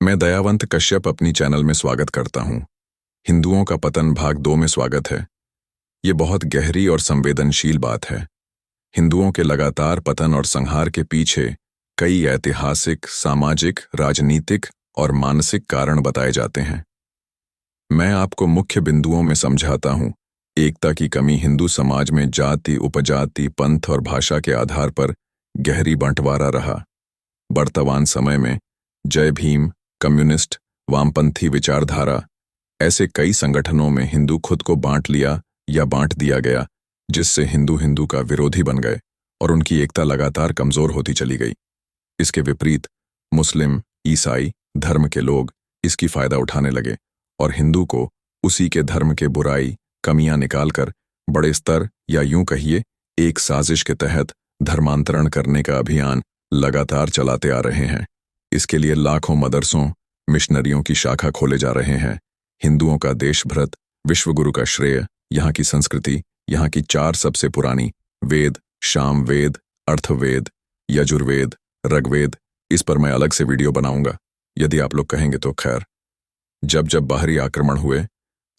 मैं दयावंत कश्यप अपनी चैनल में स्वागत करता हूँ। हिंदुओं का पतन भाग 2 में स्वागत है। ये बहुत गहरी और संवेदनशील बात है। हिंदुओं के लगातार पतन और संहार के पीछे कई ऐतिहासिक, सामाजिक, राजनीतिक और मानसिक कारण बताए जाते हैं। मैं आपको मुख्य बिंदुओं में समझाता हूँ। एकता की कमी। हिंदू समाज में जाति, उपजाति, पंथ और भाषा के आधार पर गहरी बंटवारा रहा। वर्तमान समय में जय भीम, कम्युनिस्ट, वामपंथी विचारधारा, ऐसे कई संगठनों में हिंदू खुद को बांट लिया या बांट दिया गया, जिससे हिंदू हिंदू का विरोधी बन गए और उनकी एकता लगातार कमजोर होती चली गई। इसके विपरीत मुस्लिम, ईसाई धर्म के लोग इसकी फायदा उठाने लगे और हिंदू को उसी के धर्म के बुराई, कमियां निकालकर बड़े स्तर या यूं कहिए एक साजिश के तहत धर्मांतरण करने का अभियान लगातार चलाते आ रहे हैं। इसके लिए लाखों मदरसों, मिशनरियों की शाखा खोले जा रहे हैं। हिंदुओं का देशभ्रत, विश्वगुरु का श्रेय, यहाँ की संस्कृति, यहाँ की 4 सबसे पुरानी वेद, सामवेद, अर्थवेद, यजुर्वेद, ऋग्वेद, इस पर मैं अलग से वीडियो बनाऊंगा यदि आप लोग कहेंगे तो। खैर, जब जब बाहरी आक्रमण हुए,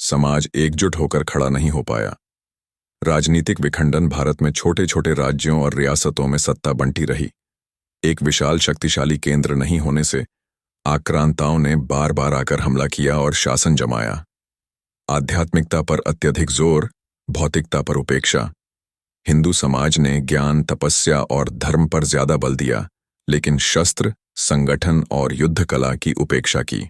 समाज एकजुट होकर खड़ा नहीं हो पाया। राजनीतिक विखंडन। भारत में छोटे छोटे राज्यों और रियासतों में सत्ता बंटी रही। एक विशाल शक्तिशाली केंद्र नहीं होने से आक्रांताओं ने बार बार आकर हमला किया और शासन जमाया। आध्यात्मिकता पर अत्यधिक जोर, भौतिकता पर उपेक्षा। हिंदू समाज ने ज्ञान, तपस्या और धर्म पर ज्यादा बल दिया, लेकिन शस्त्र, संगठन और युद्ध कला की उपेक्षा की।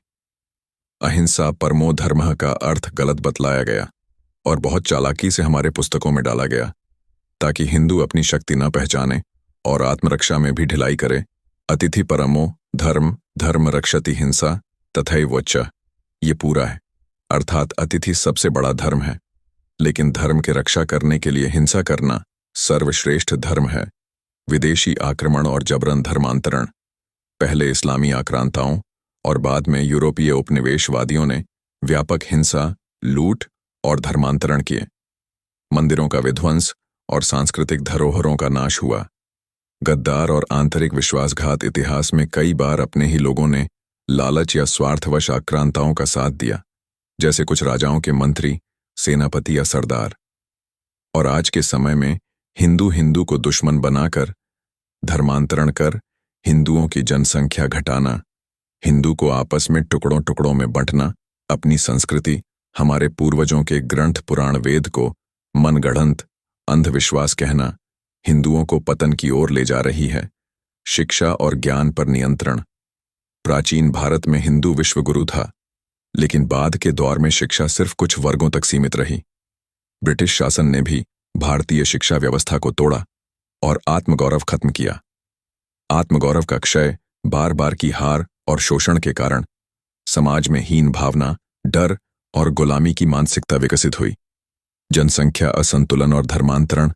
अहिंसा परमो धर्मः का अर्थ गलत बतलाया गया और बहुत चालाकी से हमारे पुस्तकों में डाला गया, ताकि हिंदू अपनी शक्ति न पहचाने और आत्मरक्षा में भी ढिलाई करे। अतिथि परमो धर्म, धर्म रक्षति हिंसा तथैवच। ये पूरा है, अर्थात अतिथि सबसे बड़ा धर्म है, लेकिन धर्म के रक्षा करने के लिए हिंसा करना सर्वश्रेष्ठ धर्म है। विदेशी आक्रमण और जबरन धर्मांतरण। पहले इस्लामी आक्रांताओं और बाद में यूरोपीय उपनिवेशवादियों ने व्यापक हिंसा, लूट और धर्मांतरण किए। मंदिरों का विध्वंस और सांस्कृतिक धरोहरों का नाश हुआ। गद्दार और आंतरिक विश्वासघात। इतिहास में कई बार अपने ही लोगों ने लालच या स्वार्थवश आक्रांताओं का साथ दिया, जैसे कुछ राजाओं के मंत्री, सेनापति या सरदार। और आज के समय में हिंदू हिंदू को दुश्मन बनाकर धर्मांतरण कर हिंदुओं की जनसंख्या घटाना, हिंदू को आपस में टुकड़ों टुकड़ों में बंटना, अपनी संस्कृति, हमारे पूर्वजों के ग्रंथ पुराण वेद को मनगढ़ंत अंधविश्वास कहना हिंदुओं को पतन की ओर ले जा रही है। शिक्षा और ज्ञान पर नियंत्रण। प्राचीन भारत में हिंदू विश्वगुरु था, लेकिन बाद के दौर में शिक्षा सिर्फ कुछ वर्गों तक सीमित रही। ब्रिटिश शासन ने भी भारतीय शिक्षा व्यवस्था को तोड़ा और आत्मगौरव खत्म किया। आत्मगौरव का क्षय, बार बार की हार और शोषण के कारण समाज में हीन भावना, डर और गुलामी की मानसिकता विकसित हुई। जनसंख्या असंतुलन और धर्मांतरण।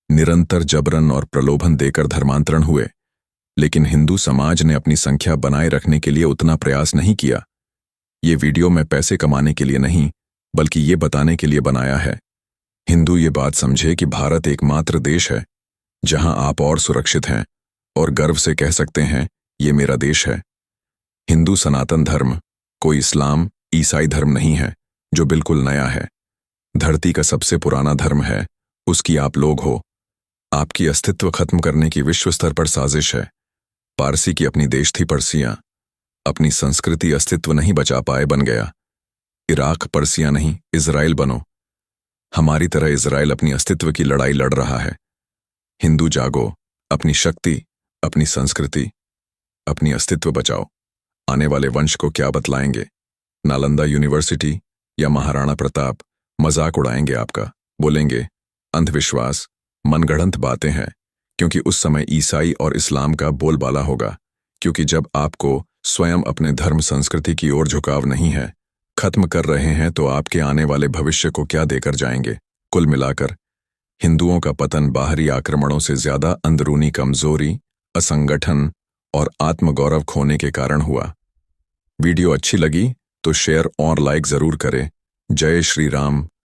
निरंतर जबरन और प्रलोभन देकर धर्मांतरण हुए, लेकिन हिंदू समाज ने अपनी संख्या बनाए रखने के लिए उतना प्रयास नहीं किया। ये वीडियो मैं पैसे कमाने के लिए नहीं, बल्कि ये बताने के लिए बनाया है। हिंदू ये बात समझे कि भारत एकमात्र देश है जहां आप और सुरक्षित हैं और गर्व से कह सकते हैं, ये मेरा देश है। हिंदू सनातन धर्म कोई इस्लाम, ईसाई धर्म नहीं है जो बिल्कुल नया है। धरती का सबसे पुराना धर्म है, उसकी आप लोग हो। आपकी अस्तित्व खत्म करने की विश्व स्तर पर साजिश है। पारसी की अपनी देश थी पर्सियां, अपनी संस्कृति अस्तित्व नहीं बचा पाए, बन गया इराक। पर्सियां नहीं, इजराइल बनो। हमारी तरह इजराइल अपनी अस्तित्व की लड़ाई लड़ रहा है। हिंदू जागो, अपनी शक्ति, अपनी संस्कृति, अपनी अस्तित्व बचाओ। आने वाले वंश को क्या बतलाएंगे? नालंदा यूनिवर्सिटी या महाराणा प्रताप मजाक उड़ाएंगे आपका, बोलेंगे अंधविश्वास, मनगढ़ंत बातें हैं, क्योंकि उस समय ईसाई और इस्लाम का बोलबाला होगा। क्योंकि जब आपको स्वयं अपने धर्म संस्कृति की ओर झुकाव नहीं है, खत्म कर रहे हैं, तो आपके आने वाले भविष्य को क्या देकर जाएंगे? कुल मिलाकर हिंदुओं का पतन बाहरी आक्रमणों से ज्यादा अंदरूनी कमजोरी, असंगठन और आत्मगौरव खोने के कारण हुआ। वीडियो अच्छी लगी तो शेयर और लाइक जरूर करें। जय श्री राम।